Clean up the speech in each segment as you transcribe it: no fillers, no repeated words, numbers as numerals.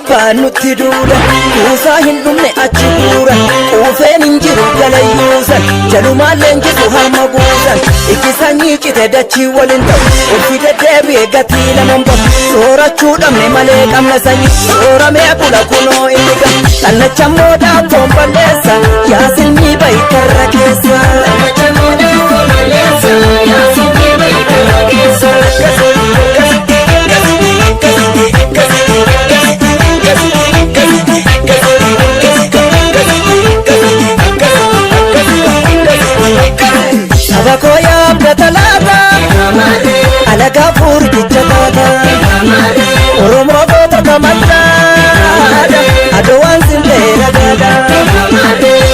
kibbaa nutti duula kuusaa hin dhumne achi buura quufeen hin jiru galayyuusan jalumaallee jiru hamma guusan iki sanyii cite dachii waliin ta'u ulfi deddeebi'e gatii laman bahu soorachuu dhabne malee qabna sanyii sooramee bula kunoo inni gam xannacha moodaa foon balleessa yaa silmii bahi karra keessa xannacha moodaa foon balleessa yaa silmii bahi karra keessa Sabakoya abdatalata alaga furgicha tata Oromo bota kamata adowan sindera gada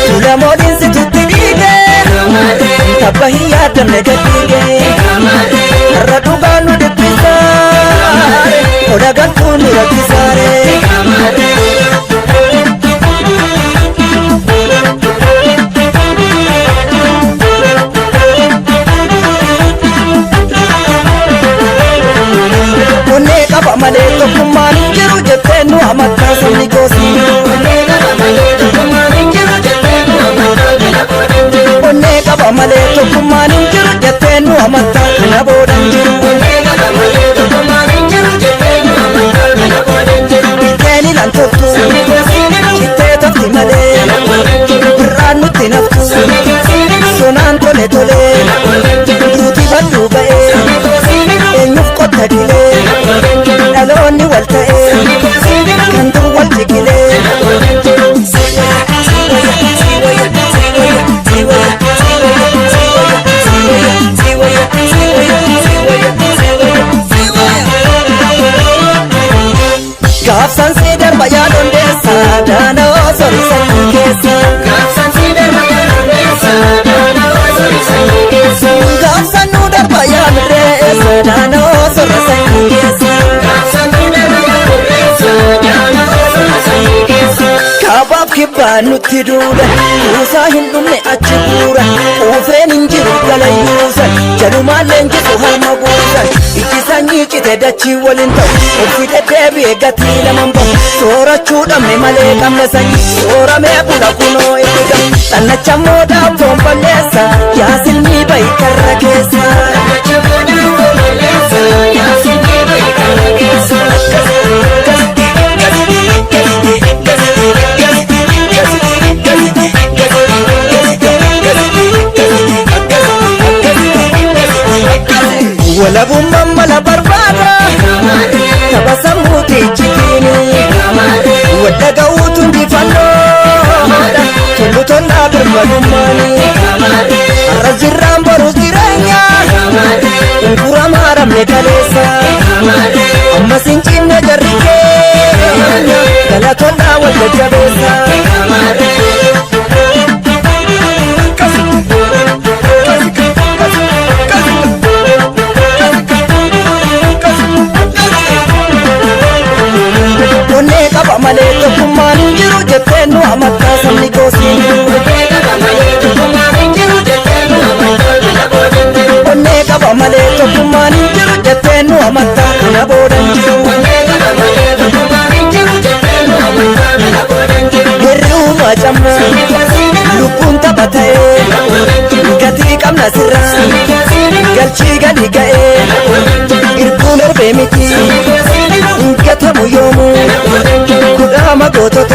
Tula modin si tutti dige Tabahiya damne gadige Raduga nu dipisa Odagan kunu rakisare Malee tokkummaan hin jiru jettee nu amantaa sabni goosii Onnee qaba malee tokkummaan hin jiru jettee nu amantaa kana boodan jiru Ilkeen ilan toltu cittee tolti malee birraan nutti naftu sonaan tole tole duuti baduu ba'ee eenyuuf qotta dilee Dhaloonni wal ta'ee kan dur wal jigilee Gaafsan si darba yaa dondeessa daana'oo sorisa keessa Gaafsan si darba yaa dondeessa daana'oo sorisa keessa Gaafsan nu darba yaa mirreessa daana'oo sorisa keessa Kabaaf kibbaa nutti duula kuusaa hin dhumne achi buura quufeen hin jiru galayyuusan jalumaalleen jiru harma guusan iji sanyii cite dachii waliin ta'u ulfi deddeebi'e gatii laman bahu soorachuu dhabne malee qabna sanyii sooramee bula kunoo inni gam xannacha moodaa foon balleessa yaa silmii bahi karra keessa xannacha moodaa foon balleessa yaa silmii bahi karra keessa Walabummaan mala barbaada tabasamuuti jikini wadda ga'uutu injifannoodha tollu tollaa birmadummaani har'a jirraan borus jireenya ungura maaramne kaleessa ammas hin cimne jarri keenya gala tollaa wal jajjabeessa Malee tokkummaan hin jiru jettee nu amantaa sabni goosii Onnee qaba malee tokkummaan hin jiru jettee nu amantaa kana boodan jiru Hirri'uuma camna lubbuun tapha ta'ee gatii qabna sirraa galchii gadi ga'ee irkuun erbee miti gatamu yoomuu kudhaama gootota